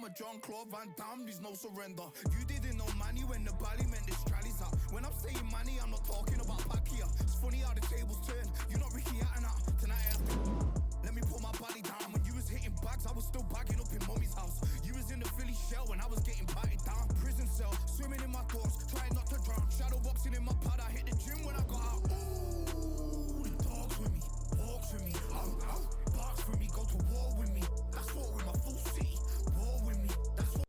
I'm a Jean-Claude Van Damme, there's no surrender. You didn't know money when the bally meant this trally's up. When I'm saying money, I'm not talking about Pacquiao. It's funny how the tables turn. You're not Ricky Hatton out. Tonight I have to... Let me put my body down. When you was hitting bags, I was still bagging up in mommy's house. You was in the Philly shell when I was getting patted down. Prison cell, swimming in my thoughts, trying not to drown. Shadow boxing in my pad, I hit the gym when I got out. Ooh, the dogs with me, walks with me. Barks for me, go to war with me. That's war with my full city. War with me, that's war.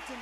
To me.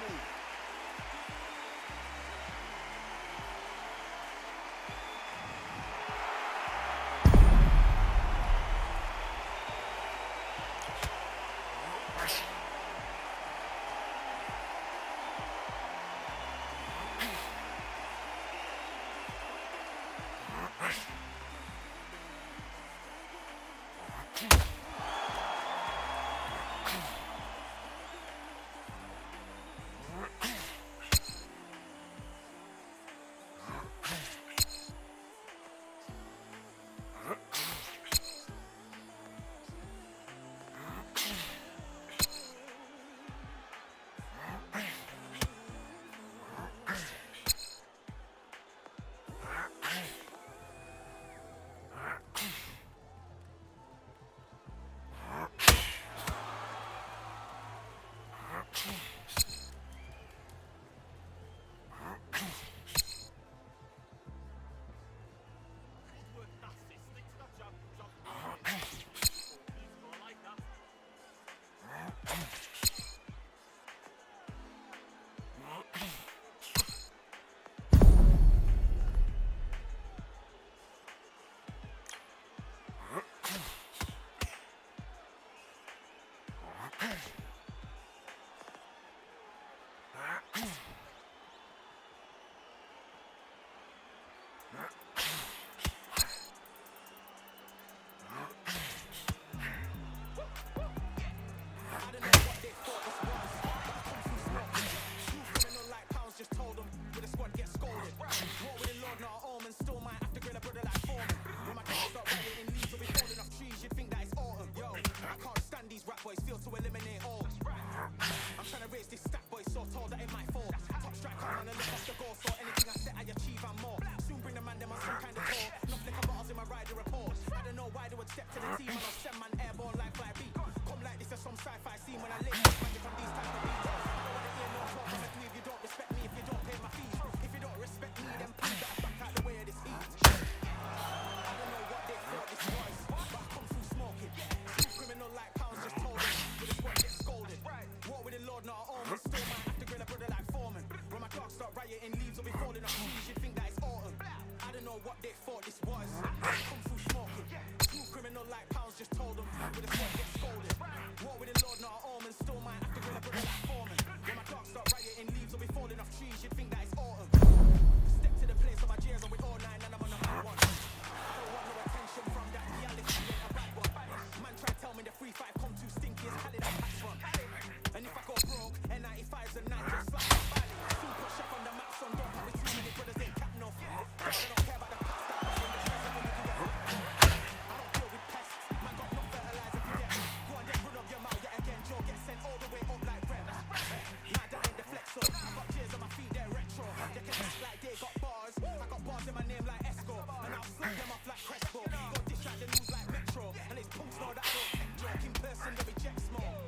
like Crespo. Got dish out the news like Metro. And it's punks know that I don't take joke. In person, they reject smoke.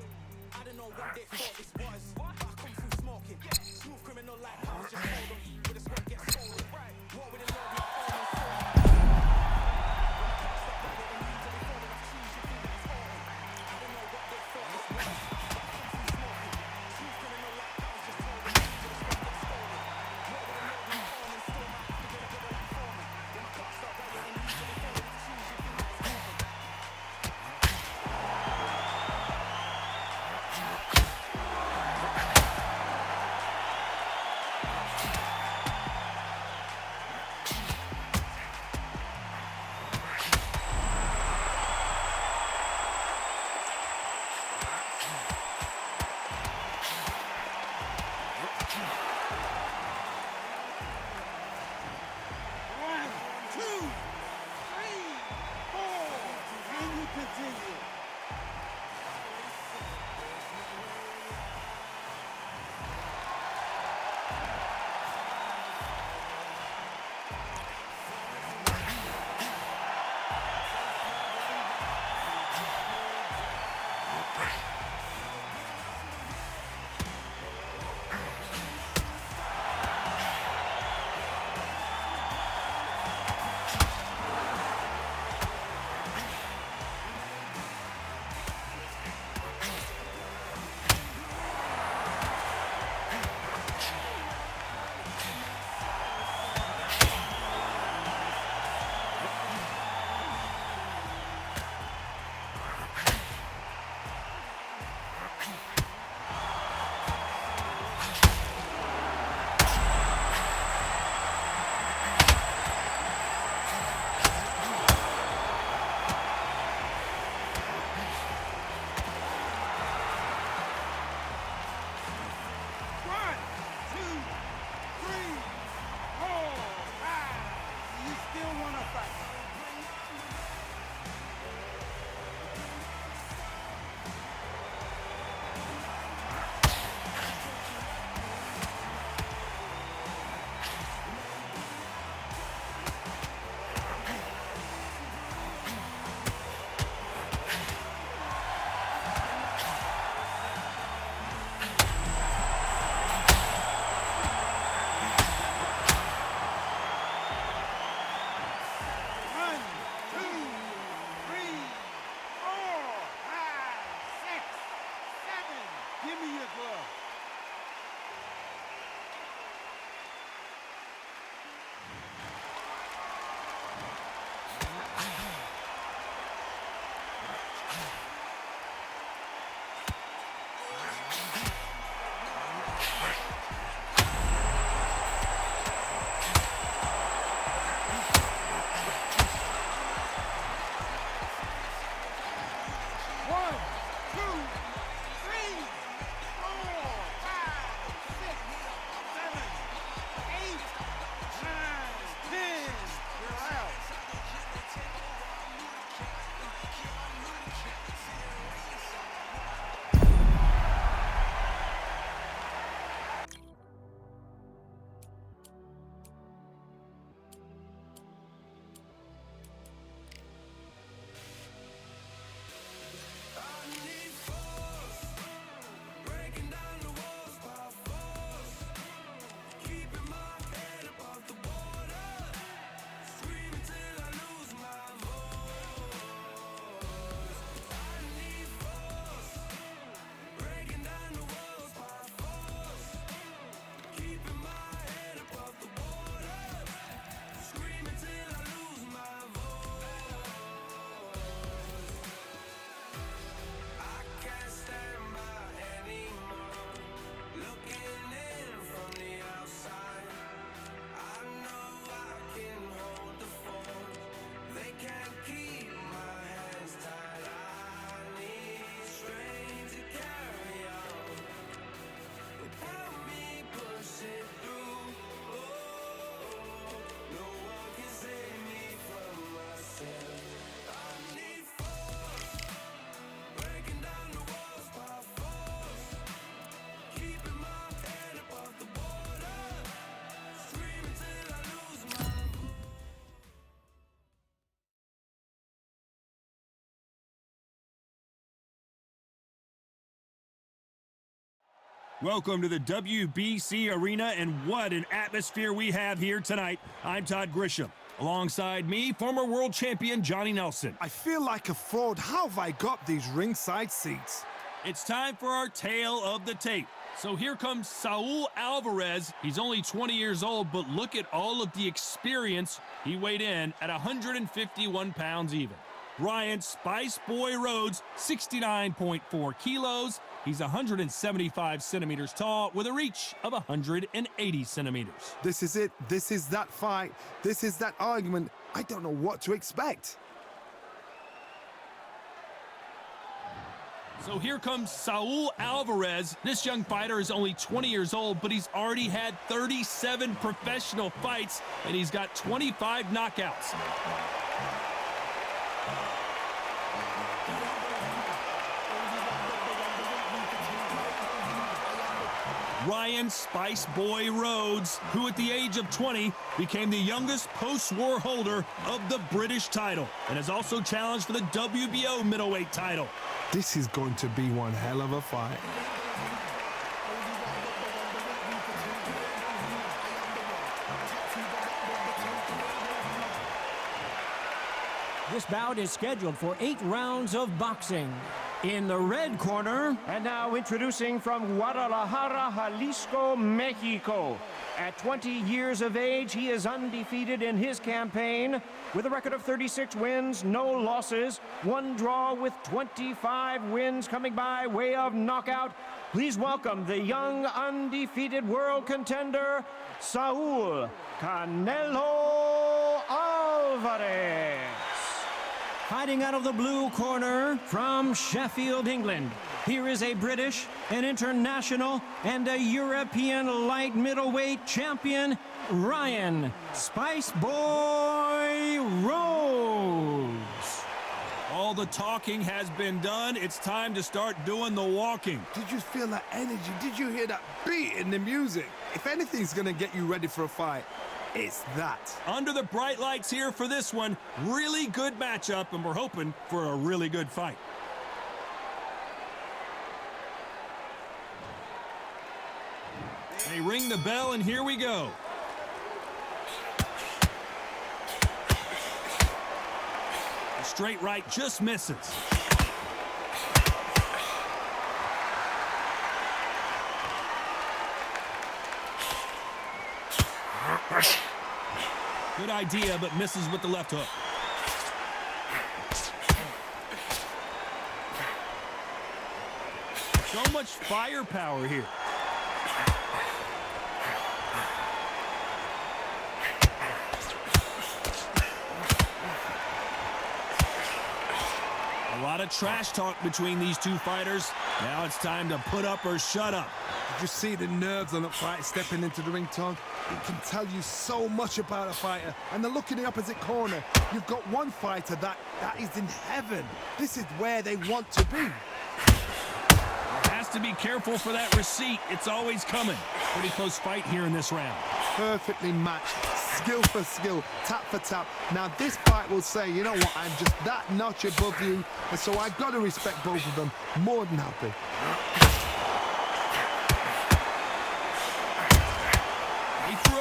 I don't know what they thought this was, but I come through smoking. Smooth criminal like pounds, just hold them. With a squad get stolen. War with the love, you're falling so. Stop running and leave every falling off trees, you think that it's falling. I don't know what they thought this was, but I come through smoking. Smooth criminal like pounds, just hold them. With a squad get stolen. War with the love, you're falling still. Might have to get a brother like Foreman. When my clock start running and leave every falling off trees, you think that it's falling. Welcome to the WBC Arena, and what an atmosphere we have here tonight. I'm Todd Grisham. Alongside me, former world champion Johnny Nelson. I feel like a fraud. How have I got these ringside seats? It's time for our tale of the tape. So here comes Saul Alvarez. He's only 20 years old, but look at all of the experience. He weighed in at 151 pounds even. Ryan Spice Boy Rhodes, 69.4 kilos. He's 175 centimeters tall with a reach of 180 centimeters. This is it. This is that fight. This is that argument. I don't know what to expect. So here comes Saul Alvarez. This young fighter is only 20 years old, but he's already had 37 professional fights, and he's got 25 knockouts. Ryan Spice Boy Rhodes, who at the age of 20 became the youngest post-war holder of the British title and has also challenged for the WBO middleweight title. This is going to be one hell of a fight. This bout is scheduled for 8 rounds of boxing. In the red corner, and now introducing from Guadalajara, Jalisco, Mexico. At 20 years of age, he is undefeated in his campaign with a record of 36 wins, no losses, 1 draw with 25 wins coming by way of knockout. Please welcome the young undefeated world contender, Saul Canelo Alvarez. Fighting out of the blue corner from Sheffield, England. Here is a British, an international, and a European light middleweight champion, Ryan Spice Boy Rhodes. All the talking has been done. It's time to start doing the walking. Did you feel that energy? Did you hear that beat in the music? If anything's going to get you ready for a fight, it's that. Under the bright lights here for this one. Really good matchup, and we're hoping for a really good fight. They ring the bell, and here we go. The straight right just misses. Good idea, but misses with the left hook. So much firepower here. A lot of trash talk between these two fighters. Now it's time to put up or shut up. Did you see the nerves on the fight stepping into the ring, Todd? It can tell you so much about a fighter. And then look in the opposite corner. You've got one fighter that is in heaven. This is where they want to be. Has to be careful for that receipt. It's always coming. Pretty close fight here in this round. Perfectly matched. Skill for skill. Tap for tap. Now this fight will say, you know what, I'm just that notch above you. And so I've got to respect both of them. More than happy.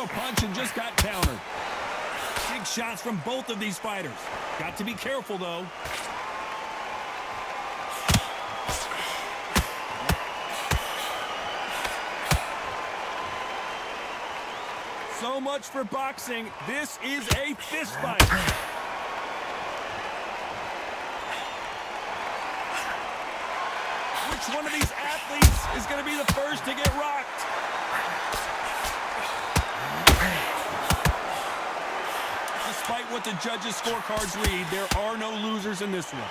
Punch and just got countered. Big shots from both of these fighters. Got to be careful, though. So much for boxing. This is a fist fight. Which one of these athletes is going to be the first to get rocked? Despite what the judges' scorecards read, there are no losers in this one.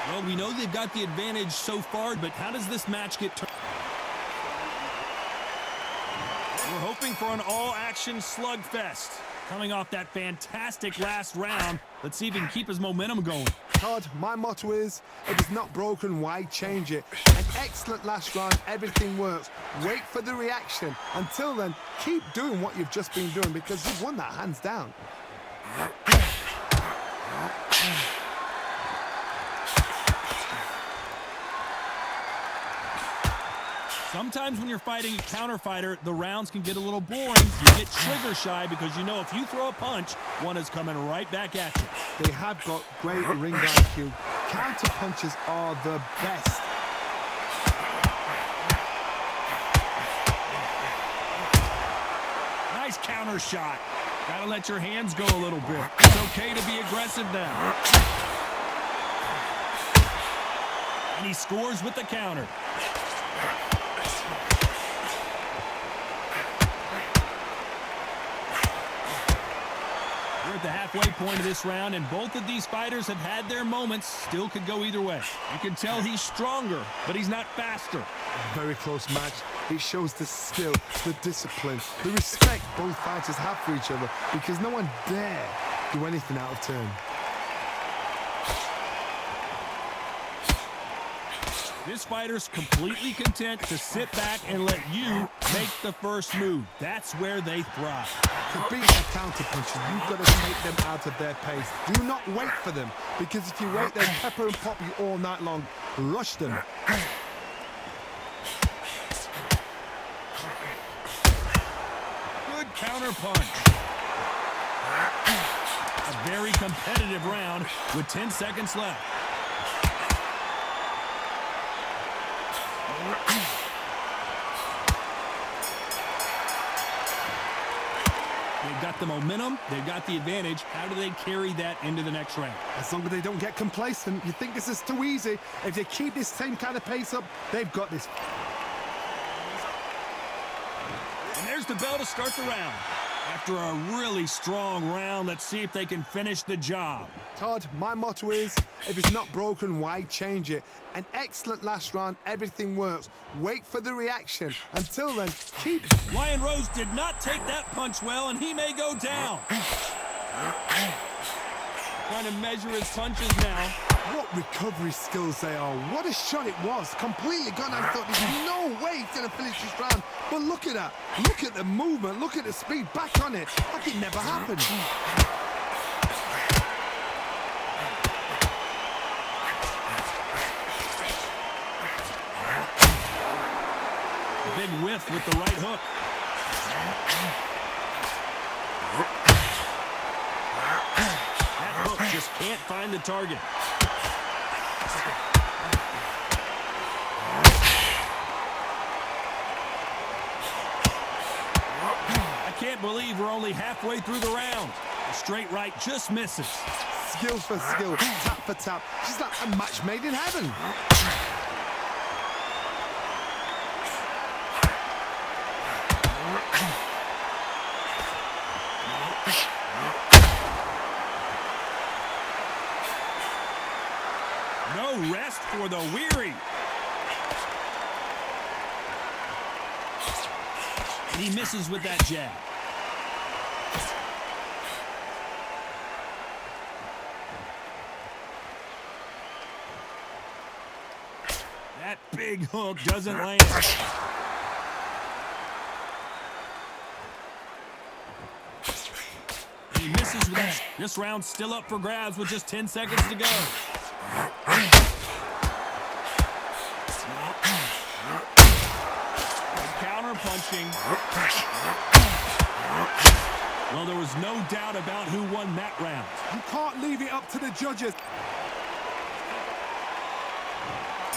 Well, we know they've got the advantage so far, but how does this match get turned? We're hoping for an all-action slugfest. Coming off that fantastic last round, let's see if he can keep his momentum going. Todd, my motto is, if it's not broken, why change it? An excellent last round, everything works. Wait for the reaction. Until then, keep doing what you've just been doing because you've won that hands down. Sometimes when you're fighting a counter fighter, the rounds can get a little boring. You get trigger shy because you know if you throw a punch, one is coming right back at you. They have got great ring IQ. Counter punches are the best. Nice counter shot. Gotta let your hands go a little bit. It's okay to be aggressive now. And he scores with the counter. We're at the halfway point of this round, and both of these fighters have had their moments. Still could go either way. You can tell he's stronger, but he's not faster. Very close match. It shows the skill, the discipline, the respect both fighters have for each other, because no one dare do anything out of turn. This fighter's completely content to sit back and let you make the first move. That's where they thrive. To beat a counter puncher, you've got to take them out of their pace. Do not wait for them, because if you wait, they'll pepper and pop you all night long. Rush them. Good counter punch. A very competitive round with 10 seconds left. They've got the momentum, they've got the advantage. How do they carry that into the next round? As long as they don't get complacent, you think this is too easy. If they keep this same kind of pace up, they've got this. And there's the bell to start the round. After a really strong round, let's see if they can finish the job. Todd, my motto is, if it's not broken, why change it? An excellent last round, everything works. Wait for the reaction. Until then, keep... Lion Rose did not take that punch well, and he may go down. Trying to measure his punches now. What recovery skills they are. What a shot it was. Completely gone. I thought there's no way he's going to finish this round. But look at that. Look at the movement. Look at the speed. Back on it. Like it never happened. Big whiff with the right hook. That hook just can't find the target. I can't believe we're only halfway through the round. The straight right just misses. Skill for skill. Tap for tap. Just like a match made in heaven. No rest for the weary. And he misses with that jab. That big hook doesn't land. He misses with that. This round's still up for grabs with just 10 seconds to go. Counter punching. Well, there was no doubt about who won that round. You can't leave it up to the judges.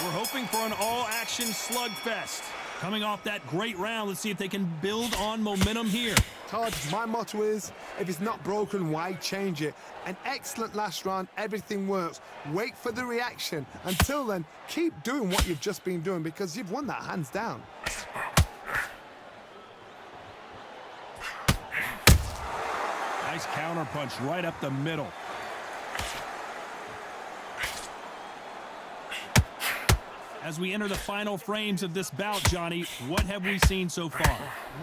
We're hoping for an all-action slugfest. Coming off that great round, let's see if they can build on momentum here. Todd, my motto is, if it's not broken, why change it? An excellent last round, everything works. Wait for the reaction. Until then, keep doing what you've just been doing, because you've won that hands down. Nice counter punch right up the middle. As we enter the final frames of this bout, Johnny, what have we seen so far?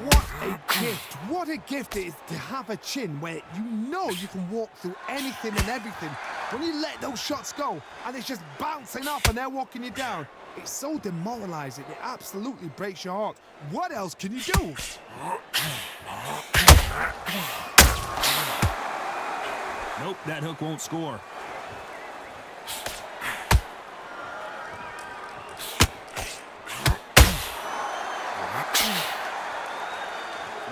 What a gift. What a gift it is to have a chin where you know you can walk through anything and everything. When you let those shots go and it's just bouncing off and they're walking you down, it's so demoralizing. It absolutely breaks your heart. What else can you do? Nope, that hook won't score.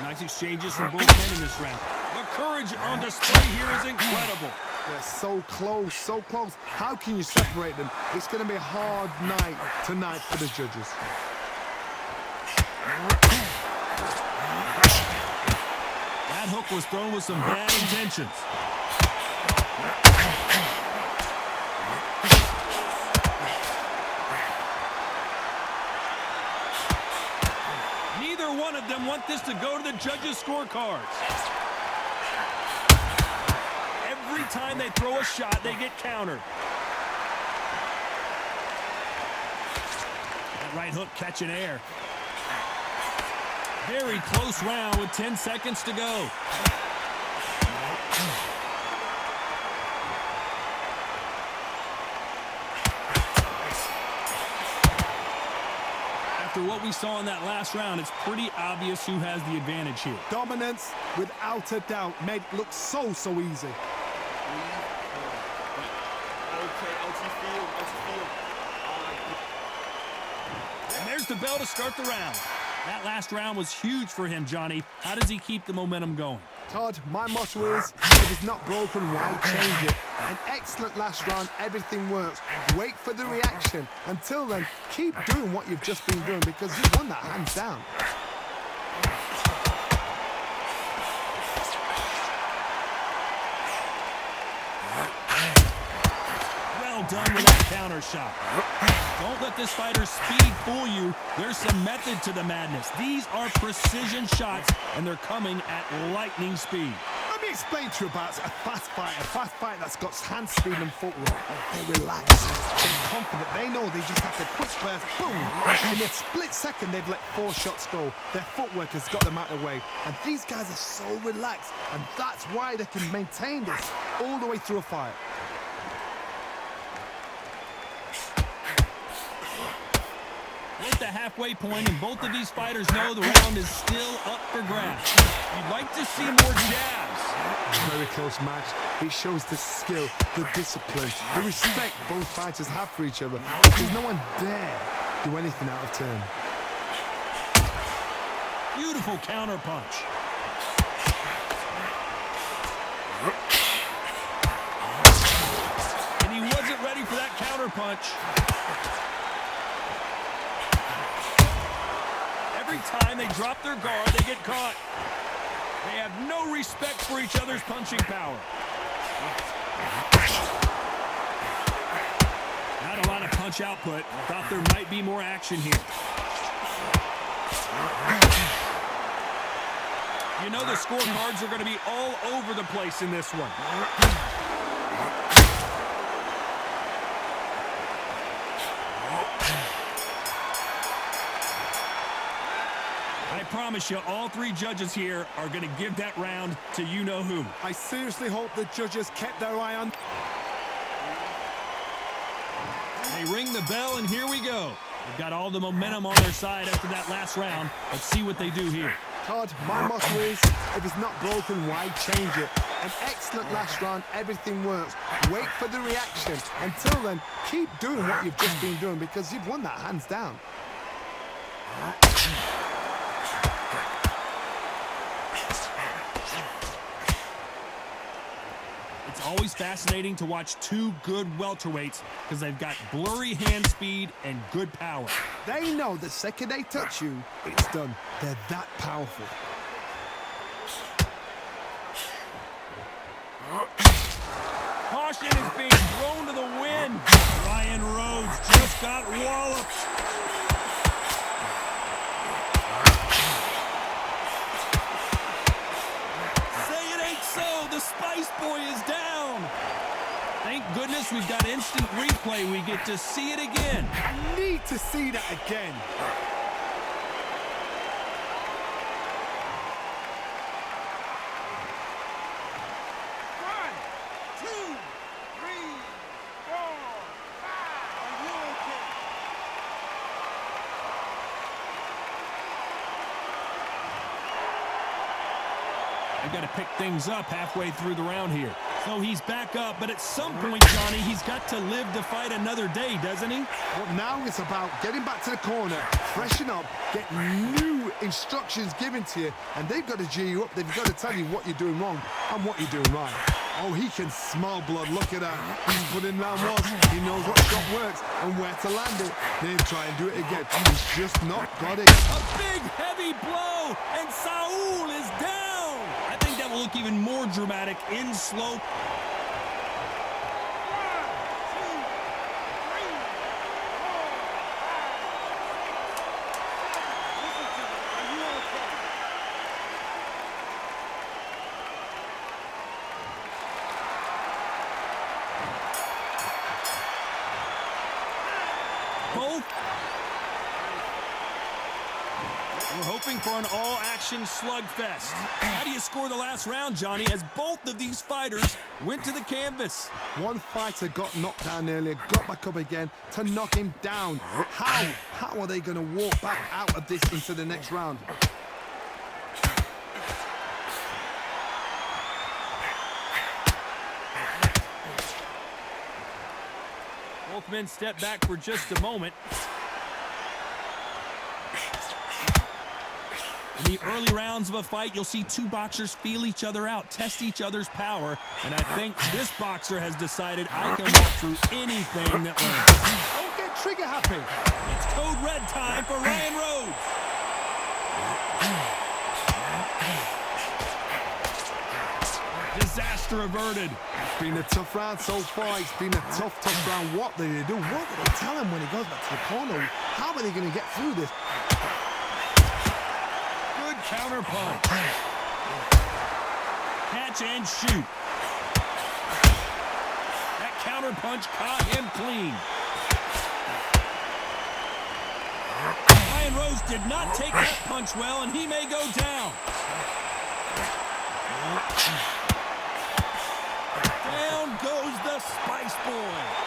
Nice exchanges from both men in this round. The courage on display here is incredible. They're so close, so close. How can you separate them? It's going to be a hard night tonight for the judges. That hook was thrown with some bad intentions. Neither one of them want this to go to the judges' scorecards. Every time they throw a shot, they get countered. That right hook catching air. Very close round with 10 seconds to go. After what we saw in that last round, it's pretty obvious who has the advantage here. Dominance, without a doubt, made it look so easy. And there's the bell to start the round. That last round was huge for him, Johnny. How does he keep the momentum going? Todd, my motto is, if it's not broken, why change it? An excellent last round, everything works. Wait for the reaction. Until then, keep doing what you've just been doing because you've won that hands down. Well done with that counter shot. Don't let this fighter's speed fool you. There's some method to the madness. These are precision shots, and they're coming at lightning speed. Let me explain to you about a fast fighter that's got hand speed and footwork. They relax, they're confident, they know they just have to push first, boom. In a split second, they've let 4 shots go. Their footwork has got them out of the way. And these guys are so relaxed, and that's why they can maintain this all the way through a fight. At the halfway point, and both of these fighters know the round is still up for grabs. You'd like to see more jabs. Very close match. It shows the skill, the discipline, the respect both fighters have for each other. Because no one dare do anything out of turn. Beautiful counter punch. And he wasn't ready for that counter punch. Every time they drop their guard, they get caught. They have no respect for each other's punching power. Not a lot of punch output. Thought there might be more action here. You know the scorecards are going to be all over the place in this one. I promise you, all 3 judges here are going to give that round to you-know-who. I seriously hope the judges kept their eye on... They ring the bell, and here we go. They've got all the momentum on their side after that last round. Let's see what they do here. Todd, my motto is, if it's not broken, why change it? An excellent last round, everything works. Wait for the reaction. Until then, keep doing what you've just been doing because you've won that hands down. It's always fascinating to watch 2 good welterweights because they've got blurry hand speed and good power. They know the second they touch you, it's done. They're that powerful. Caution is being thrown to the wind. Ryan Rhodes just got walloped. Say it ain't so. The Spice Boy is down. Thank goodness we've got instant replay. We get to see it again. I need to see that again. They've got to pick things up halfway through the round here. So he's back up, but at some point, Johnny, he's got to live to fight another day, doesn't he? Well, now it's about getting back to the corner, freshen up, get new instructions given to you, and they've got to G you up. They've got to tell you what you're doing wrong and what you're doing right. Oh, he can smell blood. Look at that. He's put in round one. He knows what shot works and where to land it. They'll try and do it again. He's just not got it. A big, heavy blow, and Saul is down. I think that will look even more dramatic in slow. We're hoping for an all-action slugfest. How do you score the last round, Johnny, as both of these fighters went to the canvas? One fighter got knocked down earlier, got back up again to knock him down. How are they going to walk back out of this into the next round? Both men step back for just a moment. In the early rounds of a fight, you'll see two boxers feel each other out, test each other's power, and I think this boxer has decided I can walk through anything that lands. Don't get trigger happy. It's code red time for Ryan Rhodes. Disaster averted. It's been a tough round so far. It's been a tough round. What do they do? What do they tell him when he goes back to the corner? How are they going to get through this? Counter punch. Catch and shoot. That counter punch caught him clean. Ryan Rhodes did not take that punch well, and he may go down. Down goes the Spice Boy.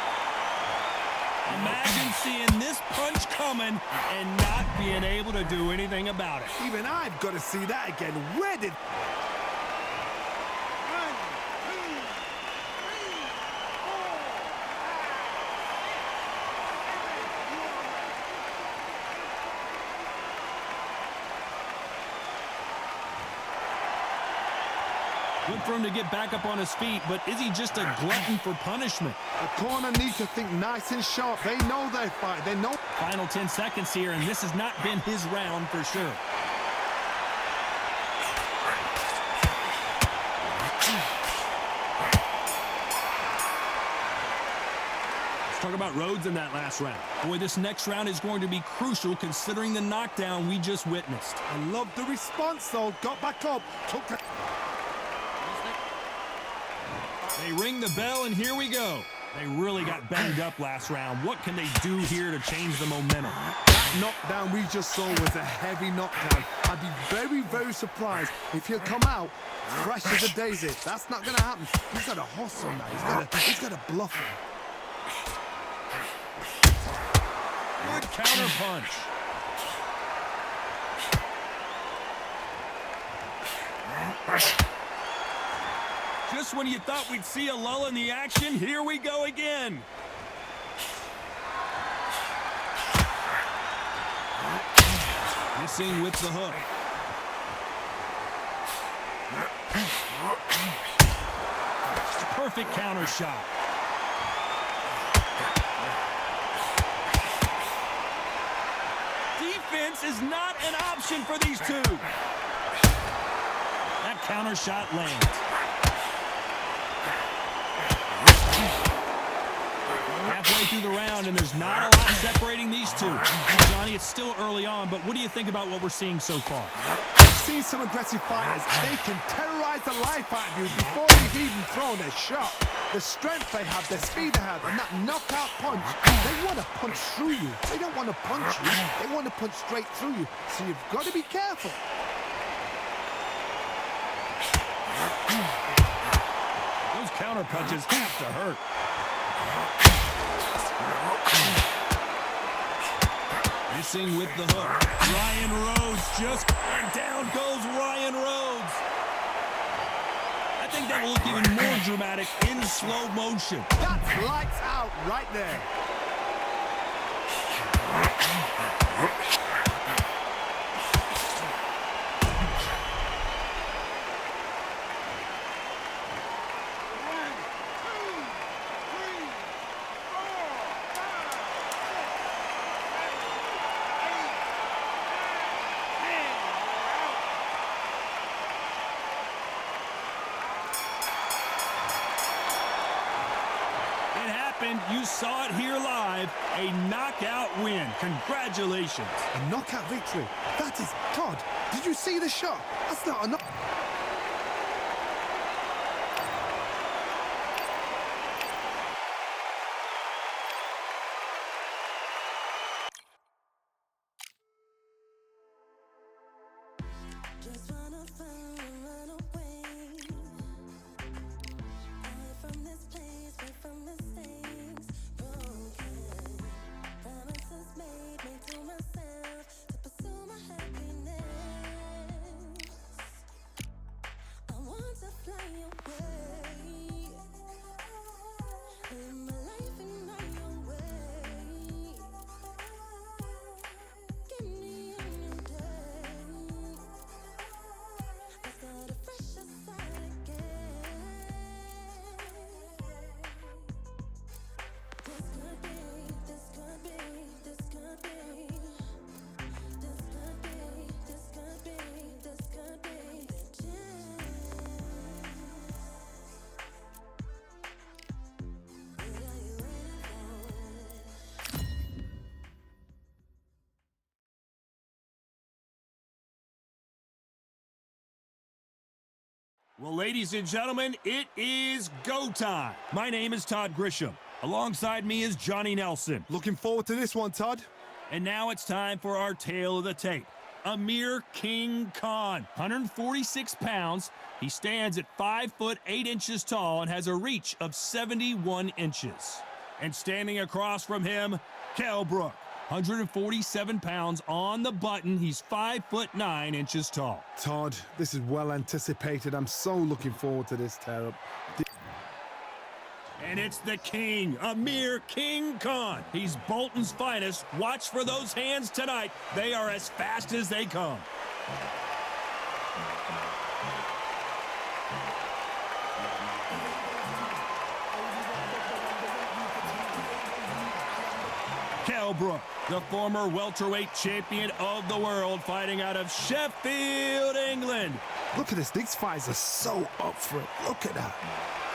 Imagine seeing this punch coming and not being able to do anything about it. Even I've got to see that again. Where did... Good for him to get back up on his feet, but is he just a glutton for punishment? The corner needs to think nice and sharp. They know their fight. They know... Final 10 seconds here, and this has not been his round for sure. Let's talk about Rhodes in that last round. Boy, this next round is going to be crucial considering the knockdown we just witnessed. I love the response, though. Got back up. Took the... They ring the bell, and here we go. They really got banged up last round. What can they do here to change the momentum? That knockdown we just saw was a heavy knockdown. I'd be very, very surprised if he'll come out fresh as a daisy. That's not going to happen. He's got a hustle now. He's got a bluff. Good counter punch. Just when you thought we'd see a lull in the action, here we go again. Missing with the hook. Perfect counter shot. Defense is not an option for these two. That counter shot lands. Halfway through the round, and there's not a lot separating these two. Johnny, it's still early on, but what do you think about what we're seeing so far? I've seen some aggressive fighters. They can terrorize the life out of you before you've even thrown a shot. The strength they have, the speed they have, and that knockout punch, they want to punch through you. They don't want to punch you. They want to punch straight through you. So you've got to be careful. Those counter punches have to hurt. Missing with the hook. Ryan Rhodes and down goes Ryan Rhodes. think that will look even more dramatic in slow motion. That's lights out right there. You saw it here live, a knockout win. Congratulations. A knockout victory. That is, Todd, did you see the shot? That's not a knock. Just wanna find and run away. Away from this place, away from mistakes. Broken promises made to myself to pursue my happiness. I want to fly away. Live my life in my way. Give me a new day. I start afresh aside again. This could be, this could be, this could be. This could be, this could be, this could be the chance. What are you waiting for? Well, ladies and gentlemen, it is go time. My name is Todd Grisham. Alongside me is Johnny Nelson. Looking forward to this one, Todd. And now it's time for our tale of the tape. Amir King Khan, 146 pounds. He stands at 5 foot 8 inches tall and has a reach of 71 inches. And standing across from him, Kell Brook, 147 pounds on the button. He's 5 foot 9 inches tall. Todd, this is well anticipated. I'm so looking forward to this tear-up. And it's the king, Amir King Khan. He's Bolton's finest. Watch for those hands tonight. They are as fast as they come. Kell Brook, the former welterweight champion of the world, fighting out of Sheffield, England. Look at this. These fights are so up for it. Look at that.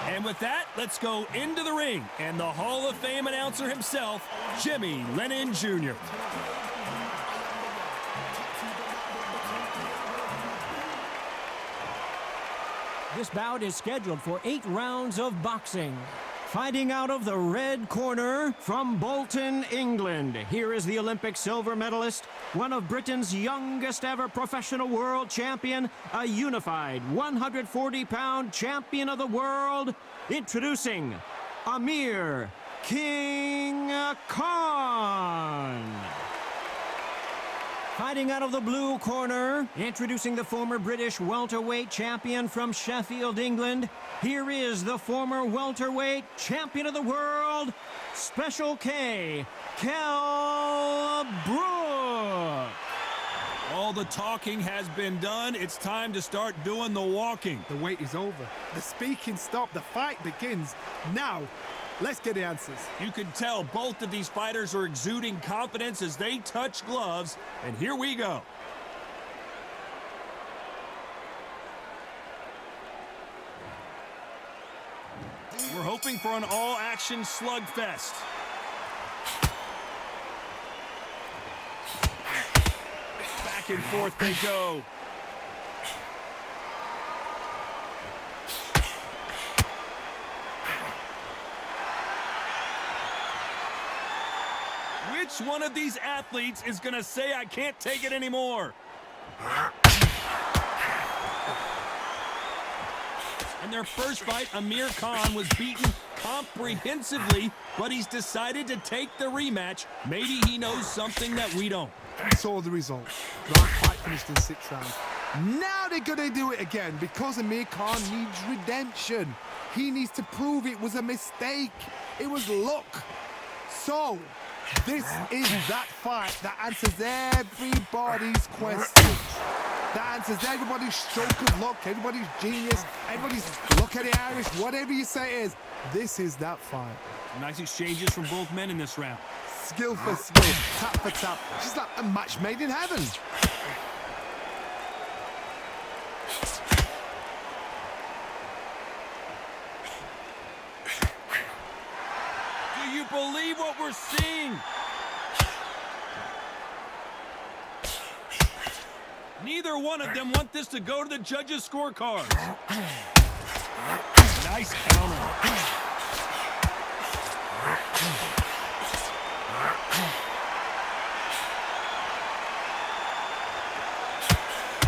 And with that, let's go into the ring and the Hall of Fame announcer himself, Jimmy Lennon Jr. This bout is scheduled for 8 rounds of boxing. Fighting out of the red corner from Bolton, England. Here is the Olympic silver medalist, one of Britain's youngest ever professional world champion, a unified 140-pound champion of the world. Introducing Amir King Khan. Fighting out of the blue corner, introducing the former British welterweight champion from Sheffield, England. Here is the former welterweight champion of the world, Special K, Kell Brook. All the talking has been done. It's time to start doing the walking. The wait is over. The speaking stopped. The fight begins now. Let's get the answers. You can tell both of these fighters are exuding confidence as they touch gloves. And here we go. We're hoping for an all-action slugfest. Back and forth they go. Which one of these athletes is going to say, I can't take it anymore? In their first fight, Amir Khan was beaten comprehensively, but he's decided to take the rematch. Maybe he knows something that we don't. Saw the result. That fight finished in 6 rounds. Now they're gonna do it again because Amir Khan needs redemption. He needs to prove it was a mistake. It was luck. So, this is that fight that answers everybody's questions. That answers everybody's stroke of luck, everybody's genius, everybody's look at the Irish, whatever you say it is. This is that fight. Nice exchanges from both men in this round. Skill for skill, tap for tap. Just like a match made in heaven. Do you believe what we're seeing? Neither one of them want this to go to the judges' scorecards. Nice counter.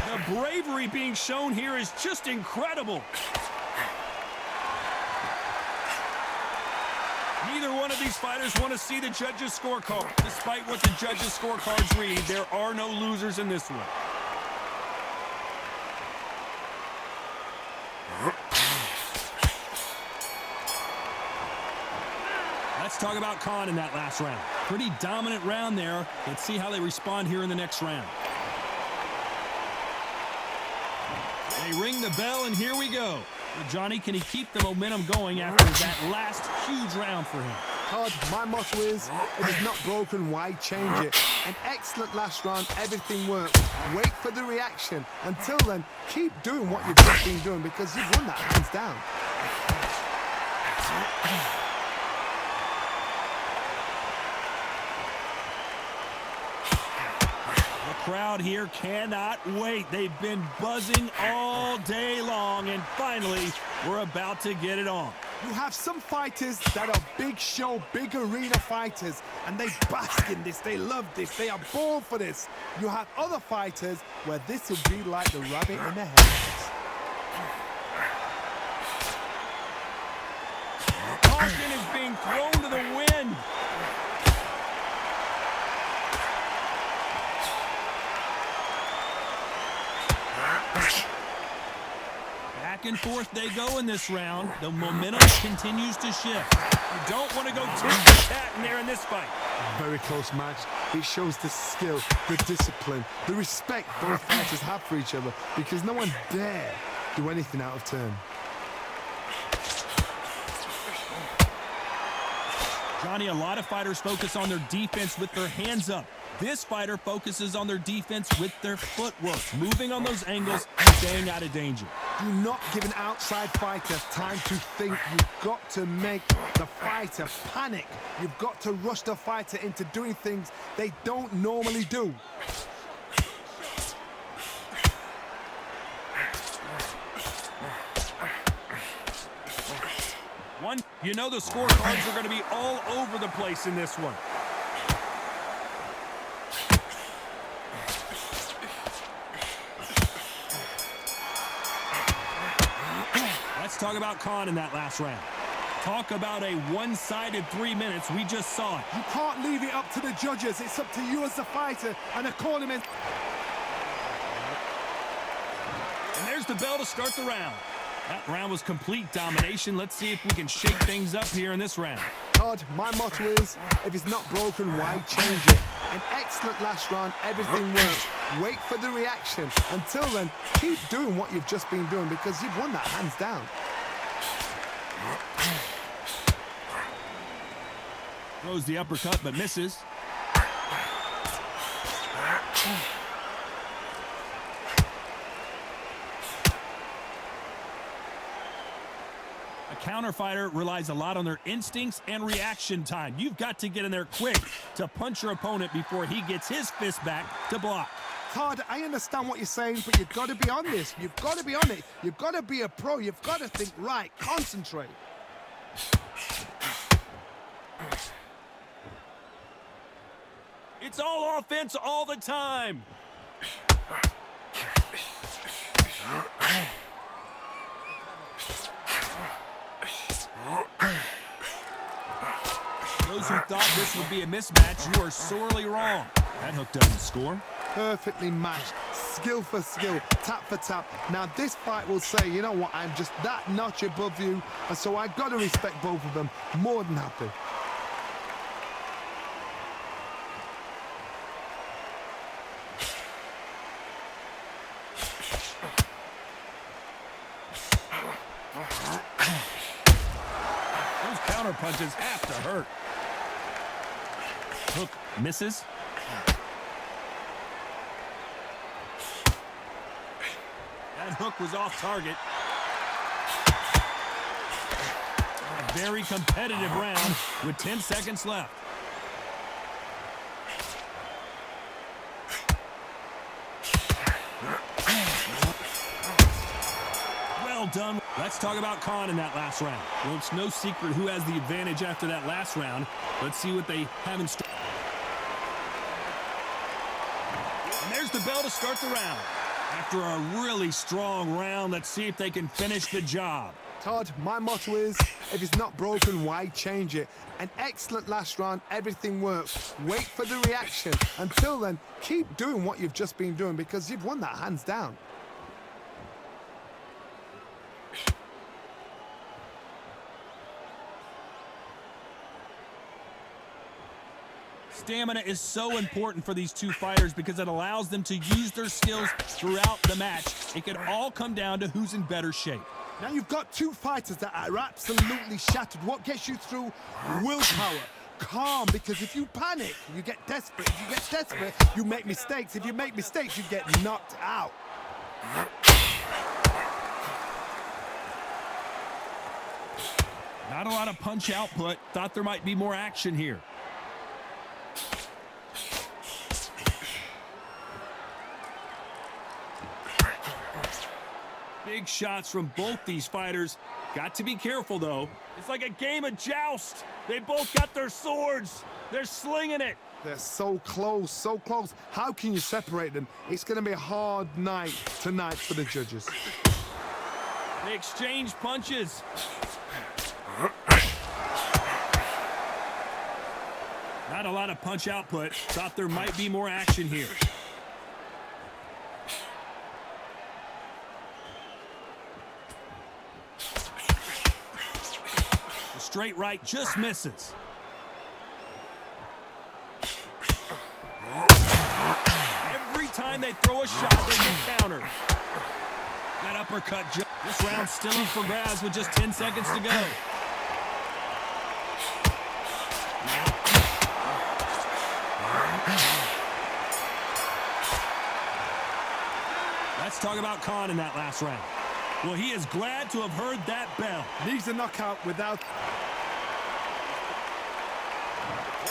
The bravery being shown here is just incredible. Neither one of these fighters want to see the judges' scorecard. Despite what the judges' scorecards read, there are no losers in this one. Let's talk about Khan in that last round. Pretty dominant round there. Let's see how they respond here in the next round. They ring the bell, and here we go. Well, Johnny, can he keep the momentum going after that last huge round for him? Todd, my motto is, if it's not broken, why change it? An excellent last round, everything worked. Wait for the reaction. Until then, keep doing what you've just been doing because you've won that hands down. Crowd here cannot wait. They've been buzzing all day long, and finally, we're about to get it on. You have some fighters that are big show, big arena fighters, and they bask in this, they love this, they are born for this. You have other fighters where this will be like the rabbit in the hat. Caution is being thrown to the wind. Back and forth they go in this round. The momentum continues to shift. You don't want to go tit-for-tat in there in this fight. Very close match. It shows the skill, the discipline, the respect both fighters have for each other because no one dare do anything out of turn. Johnny, a lot of fighters focus on their defense with their hands up. This fighter focuses on their defense with their footwork, moving on those angles and staying out of danger. Do not give an outside fighter time to think. You've got to make the fighter panic. You've got to rush the fighter into doing things they don't normally do. You know the scorecards are going to be all over the place in this one. Let's talk about Khan in that last round. Talk about a one-sided 3 minutes. We just saw it. You can't leave it up to the judges. It's up to you as the fighter and a cornerman. And there's the bell to start the round. That round was complete domination. Let's see if we can shake things up here in this round. Todd, my motto is, if it's not broken, why change it? An excellent last round, everything works. Wait for the reaction. Until then, keep doing what you've just been doing because you've won that hands down. Throws the uppercut but misses. A counter fighter relies a lot on their instincts and reaction time. You've got to get in there quick to punch your opponent before he gets his fist back to block. Todd, I understand what you're saying, but you've got to be on this. You've got to be on it. You've got to be a pro. You've got to think right. Concentrate. It's all offense all the time. Those who thought this would be a mismatch, you are sorely wrong. That hook doesn't score. Perfectly matched. skill for skill, tap for tap. Now this fight will say, you know what, I'm just that notch above you, and so I got to respect both of them. More than happy. Those counter punches have to hurt. Hook misses. That hook was off target. A very competitive round with 10 seconds left. Well done. Let's talk about Khan in that last round. Well, it's no secret who has the advantage after that last round. Let's see what they have in store. And there's the bell to start the round. After a really strong round, let's see if they can finish the job. Todd, my motto is, if it's not broken, why change it? An excellent last round, everything works. Wait for the reaction. Until then, keep doing what you've just been doing because you've won that hands down. Stamina is so important for these two fighters because it allows them to use their skills throughout the match. It can all come down to who's in better shape. Now you've got two fighters that are absolutely shattered. What gets you through? Willpower. Calm, because if you panic, you get desperate. If you get desperate, you make mistakes. If you make mistakes, you get knocked out. Not a lot of punch output. Thought there might be more action here. Big shots from both these fighters. Got to be careful, though. It's like a game of joust. They both got their swords. They're slinging it. They're so close, so close. How can you separate them? It's going to be a hard night tonight for the judges. They exchange punches. Not a lot of punch output. Thought there might be more action here. The straight right just misses. Every time they throw a shot, they get countered. That uppercut. This round's still up for grabs with just 10 seconds to go. Let's talk about Khan in that last round. Well, he is glad to have heard that bell. Needs a knockout without...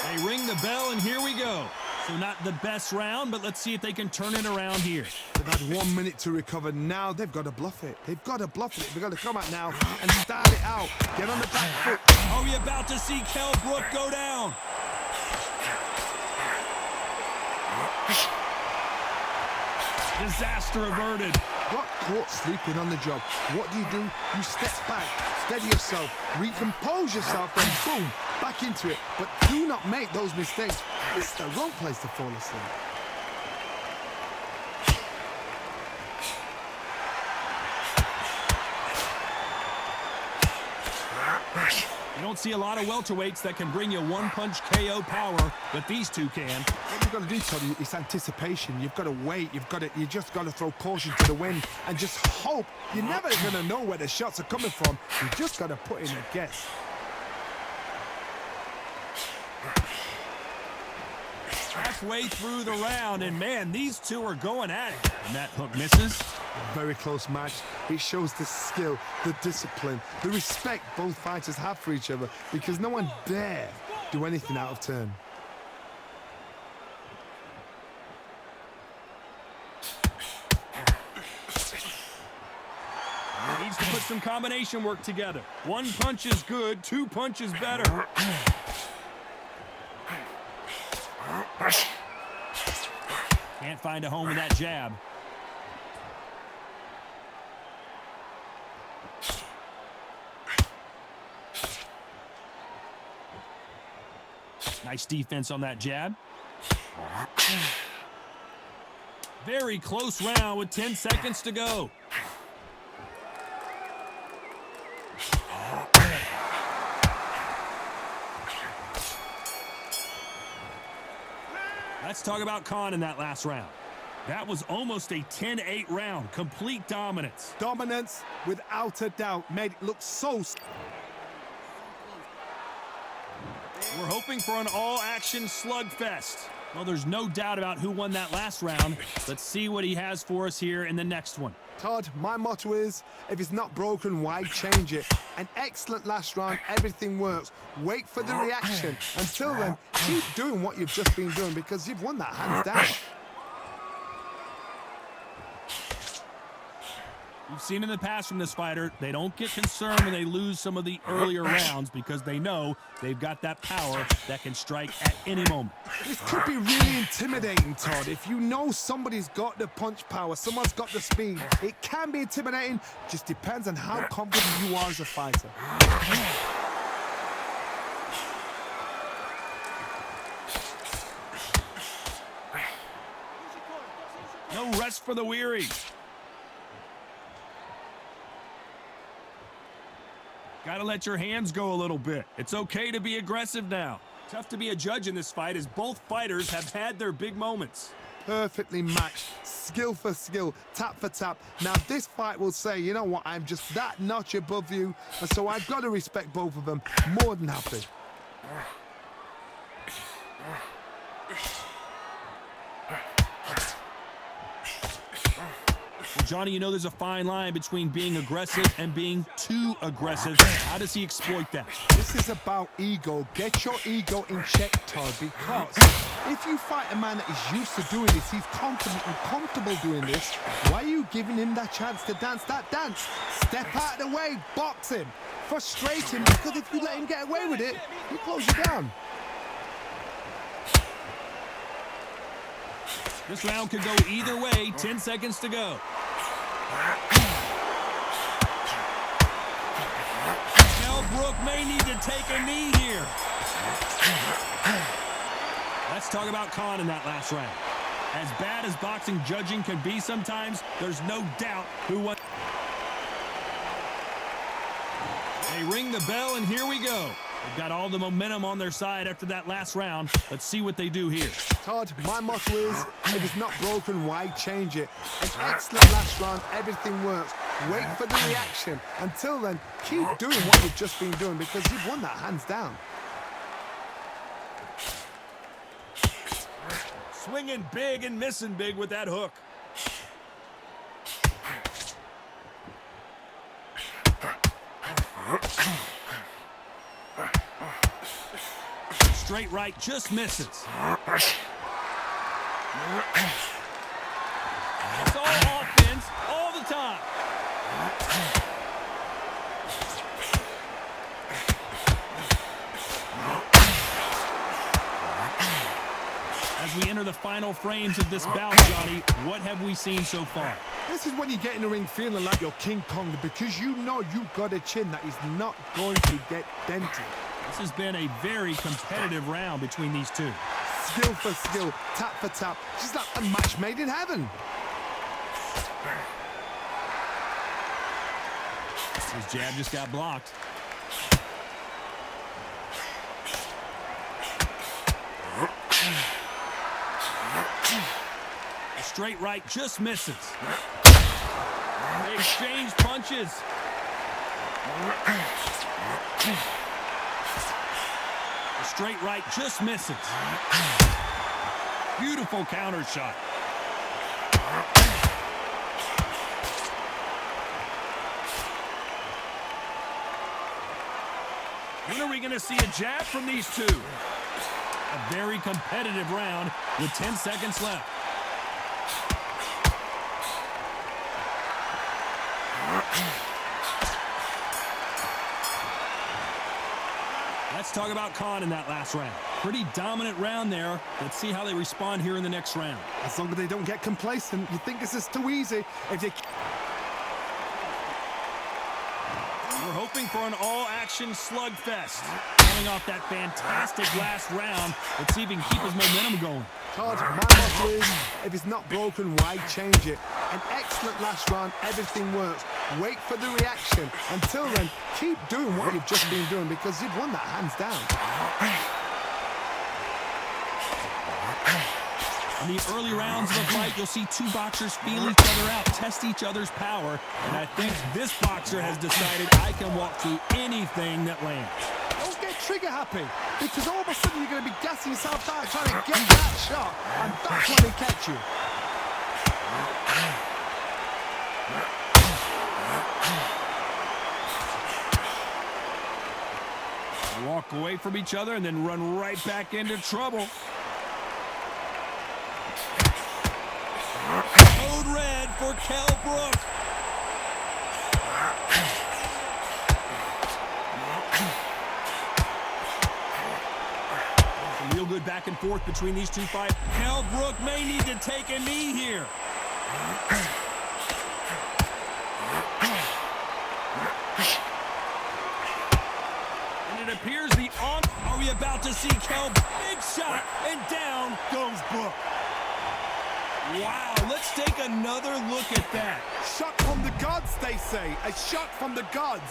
They ring the bell, and here we go. So not the best round, but let's see if they can turn it around here. They've had 1 minute to recover. Now they've got to bluff it. They've got to bluff it. They've got to come out now and start it out. Get on the back foot. Are we about to see Kell Brook go down? Disaster averted. Got caught sleeping on the job. What do? You step back, steady yourself, recompose yourself, then boom, back into it. But do not make those mistakes. It's the wrong place to fall asleep. You don't see a lot of welterweights that can bring you one-punch KO power, but these two can. What you've got to do, Toddy, is anticipation. You've got to wait. You just got to throw caution to the wind and just hope. You're never going to know where the shots are coming from. You just got to put in a guess. Halfway through the round, and man, these two are going at it. And that hook misses. A very close match. It shows the skill, the discipline, the respect both fighters have for each other because no one dare do anything out of turn. Needs to put some combination work together. One punch is good, two punches better. Can't find a home with that jab. Nice defense on that jab. Very close round with 10 seconds to go. Let's talk about Khan in that last round. That was almost a 10-8 round. Complete dominance. Dominance, without a doubt, made it look so... We're hoping for an all-action slugfest. Well, there's no doubt about who won that last round. Let's see what he has for us here in the next one. Todd, my motto is, if it's not broken, why change it? An excellent last round, everything works. Wait for the reaction. Until then, keep doing what you've just been doing because you've won that hands down. You've seen in the past from this fighter, they don't get concerned when they lose some of the earlier rounds because they know they've got that power that can strike at any moment. This could be really intimidating, Todd. If you know somebody's got the punch power, someone's got the speed, it can be intimidating. Just depends on how confident you are as a fighter. No rest for the weary. Got to let your hands go a little bit. It's okay to be aggressive now. Tough to be a judge in this fight as both fighters have had their big moments. Perfectly matched, skill for skill, tap for tap. Now this fight will say, you know what, I'm just that notch above you, and so I've got to respect both of them. More than happy. Well, Johnny, you know there's a fine line between being aggressive and being too aggressive. How does he exploit that? This is about ego. Get your ego in check, Todd, because if you fight a man that is used to doing this, he's confident and comfortable doing this, why are you giving him that chance to dance that dance? Step out of the way, box him, frustrate him, because if you let him get away with it, he'll close you down. This round could go either way. 10 seconds to go. Brook may need to take a knee here. Let's talk about Khan in that last round. As bad as boxing judging can be sometimes, there's no doubt who won. They ring the bell, and here we go. They've got all the momentum on their side after that last round. Let's see what they do here. Todd, my motto is, if it's not broken, why change it? An excellent last round, everything works. Wait for the reaction. Until then, keep doing what you've just been doing because you've won that hands down. Swinging big and missing big with that hook. Straight right just misses. It's all offense all the time. As we enter the final frames of this bout, Johnny, what have we seen so far? This is when you get in the ring feeling like you're King Kong because you know you've got a chin that is not going to get dented. This has been a very competitive round between these two. Skill for skill, tap for tap. Just like a match made in heaven. His jab just got blocked. A straight right just misses. They exchange punches. A straight right just misses. Beautiful counter shot. When are we going to see a jab from these two? A very competitive round with 10 seconds left. Let's talk about Khan in that last round. Pretty dominant round there. Let's see how they respond here in the next round. As long as they don't get complacent, you think this is too easy. If they... We're hoping for an all-action slugfest. Coming off that fantastic last round, let's see if he can keep his momentum going. Todd, my motto is, if it's not broken, why change it? An excellent last round, everything works. Wait for the reaction. Until then, keep doing what you've just been doing because you've won that hands down. In the early rounds of the fight, you'll see two boxers feel each other out, test each other's power, and I think this boxer has decided I can walk through anything that lands. Don't get trigger happy, because all of a sudden you're going to be gassing yourself out trying to get that shot, and that's when they catch you. Walk away from each other and then run right back into trouble. Code red for Kell Brook. Some real good back and forth between these two fighters. Kell Brook may need to take a knee here. And it appears are we about to see Kell? Big shot, and down goes Brook. Wow, let's take another look at that. Shot from the gods, they say. A shot from the gods.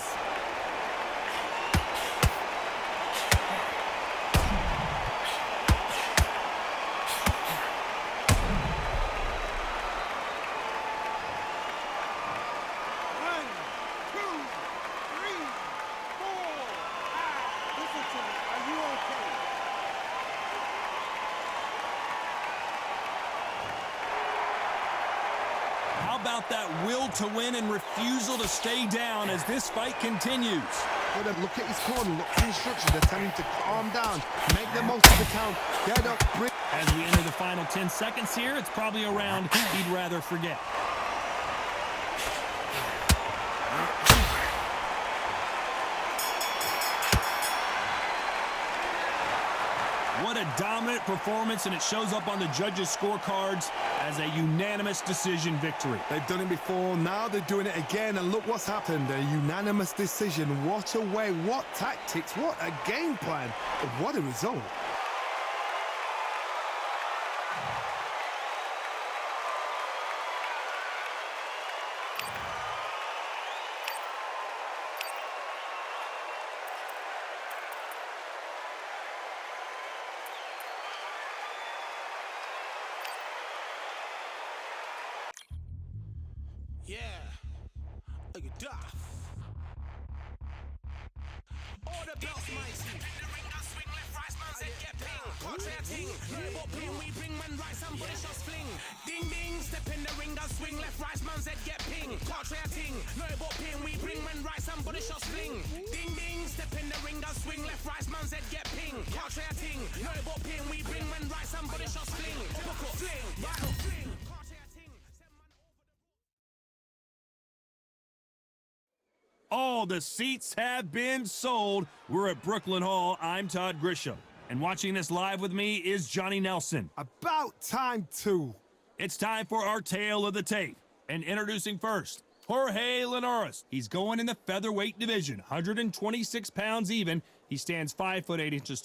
One, two, three, four. Listen to me. Are you okay? How about that will to win and refusal to stay down as this fight continues? Look at his corner, look at the instructions. They're telling him to calm down, make the most of the count, get up, bring. As we enter the final 10 seconds here, it's probably a round he'd rather forget. What a dominant performance, and it shows up on the judges' scorecards as a unanimous decision victory. They've done it before, now they're doing it again, and look what's happened. A unanimous decision. What a way, what tactics, what a game plan, what a result. Yeah, like a duff. All the belts, mighty. In the ring, I swing left, right, man said get ping. Portrait ting, no but ping, we bring man right, somebody shots fling. Ding ding, step in the ring, I swing left, right, man said get ping. Portrait ting, no but ping, we bring man right, somebody shots fling. Ding ding, step in the ring, I swing left, right, man said get ping. Portrait ting, no but ping, we bring man right, somebody shots fling. Look up, fling, back up, fling. All the seats have been sold. We're at Brooklyn Hall. I'm Todd Grisham. And watching this live with me is Johnny Nelson. About time too. It's time for our tale of the tape. And introducing first, Jorge Linares. He's going in the featherweight division, 126 pounds even. He stands 5'8" tall.